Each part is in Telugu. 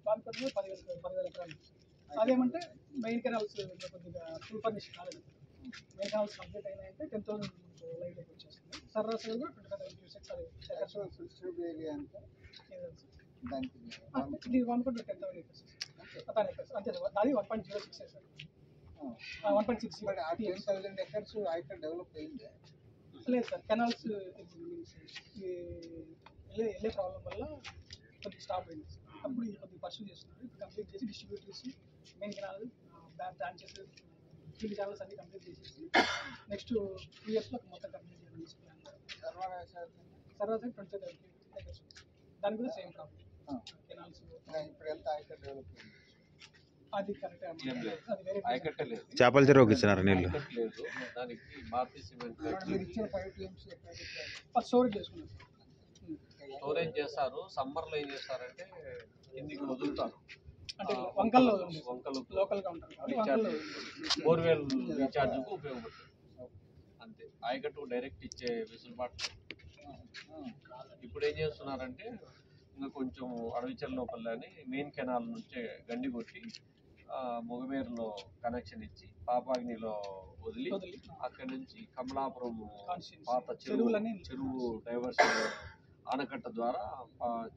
వాన్పూర్లో 10,000 ఎకరాలు. అదేమంటే మెయిన్ కెనాల్స్ కొద్దిగా ఫుల్ ఫర్నిష్ కాలేదు. మెయిన్ కెనాల్స్ కంప్లీట్ అయినాయంటే 10,000 లైన్లోకి వచ్చేస్తుంది. సరాసరిగా 25,000 క్యూసెక్స్ అది ఇది వాన్పూర్లో 10,000 ఎకర్స్ అంతే సార్. అది 1.06 సార్. 1.6 10,000 ఎకర్స్ ఇక్కడ డెవలప్ అయింది లేదు సార్. కెనాల్స్ వెళ్ళే ప్రాబ్లం వల్ల కొద్దిగా స్టాప్ అయింది సార్. అప్పుడు ఇది కొద్దిగా పర్సూ చేస్తున్నారు. ఇప్పుడు కంప్లీట్ చేసి డిస్ట్రిబ్యూట్ చేసి main canal branches field channels అన్ని కంప్లీట్ చేసేసి నెక్స్ట్ 2 ఇయర్స్లో మొత్తం కంప్లీట్ చేయాలని ప్లాన్. సర్వా 25,000 ఎకర్స్. దానికి కూడా సేమ్ ప్రాబ్లం. కెనాల్స్ ఇప్పుడు ఎంత ఇక్కడ డెవలప్ అయింది అది కరెక్ట్. అది వేరే చేపల చెరువుకి ఇచ్చినారు నీళ్ళు. దానికి భారతీయ సిమెంట్ స్టోరేజ్ చేసుకున్నాం సార్. స్టోరేజ్ చేస్తారు. సమ్మర్ లో ఏం చేస్తారంటే కిందికి వదులుతారు. అంటే వంకల్లో లోకల్గా ఉంటారు. బోర్వెల్ రీఛార్జ్కు ఉపయోగపడుతుంది అంతే. ఆయకట్టు డైరెక్ట్ ఇచ్చే వెసులుబాటు. ఇప్పుడు ఏం చేస్తున్నారంటే ఇంకా కొంచెం అడవిచల్ లోపల అని మెయిన్ కెనాల్ నుంచే గండి కొట్టి మొగమేరులో కనెక్షన్ ఇచ్చి పాపాగ్నిలో వదిలి అక్కడి నుంచి కమలాపురం పాత చెరువు డైవర్షన్ ఆనకట్ట ద్వారా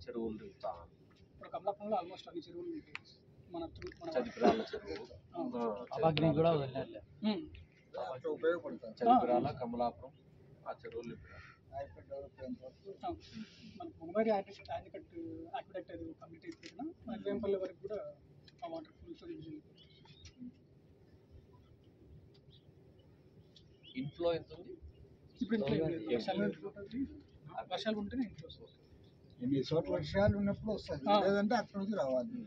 చెరువులు దిగుతాను. ఇప్పుడు కమలాపురంలో ఆల్మోస్ట్ అన్ని చెరువులు మన చదిపిరాల చెరువు కూడా ఉపయోగపడతాయి. చదిపిరాల కమలాపురం ఆ చెరువులు మన ముంబై యాక్విడక్ట్ అది కంప్లీట్ అయిపోయినా మన వేంపల్లి వరకు కూడా ఆ వాటర్ ఫుల్ స్టోరేజ్. ఇన్ఫ్లో ఎంత ఉంది ఇప్పుడు వర్షాలు ఉంటేనే ఇంట్లో వస్తుంది. ఎన్ని చోట్ల వర్షాలు ఉన్నప్పుడు వస్తుంది, లేదంటే అక్కడ నుంచి రావాలి.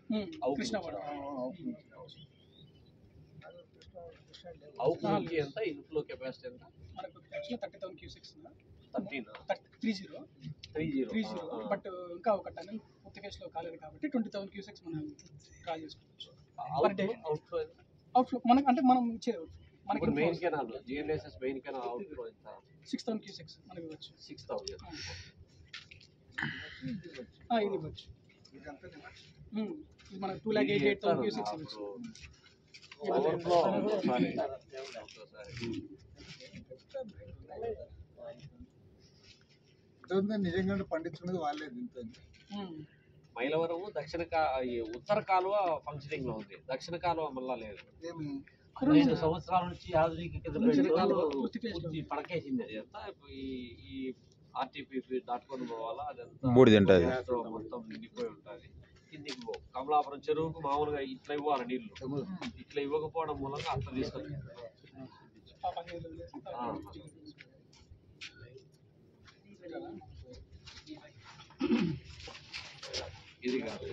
అవుట్లోకి ఎంత ఇన్ఫ్లో కెపాసిటీ ఎంత? మనకు యాక్చువల్గా 30,000 క్యూసెక్స్ 30 బట్ ఇంకా ఒక టన్నెల్ పూర్తి ఫేస్లో కాలేదు కాబట్టి 20,000 క్యూసెక్స్ మనం డ్రా చేసుకోవచ్చు. అవుట్ఫ్లో మనకు అంటే మనం ఇచ్చేది మనకి main canal GNSS main canal outflow ఎంత? 6,000 క్యూసెక్స్ మనకి ఇవ్వచ్చు. 6,000 ఇది ఇవ్వచ్చు. ఇది మనకు 2,88,000 క్యూసెక్స్ ఇవ్వచ్చు. నిజంగా పండించుకున్నది వాళ్ళే తింటుంది. మైలవరం ఉత్తర కాలువ ఫంక్షనింగ్ లో ఉంది, దక్షిణ కాలువ మళ్ళా లేదు. 15 సంవత్సరాల నుంచి ఆధునిక పడకేసింది. అది అంతా ఈ ఆర్టీపీ దాటుకొని పోవాలా, అదంతా మొత్తం నిండిపోయి ఉంటుంది. కిందికి కమలాపురం చెరువుకు మామూలుగా ఇట్లా ఇవ్వాలి నీళ్లు, ఇట్లా ఇవ్వకపోవడం మూలంగా అట్లా తీసుకొచ్చి ఇది కాదు.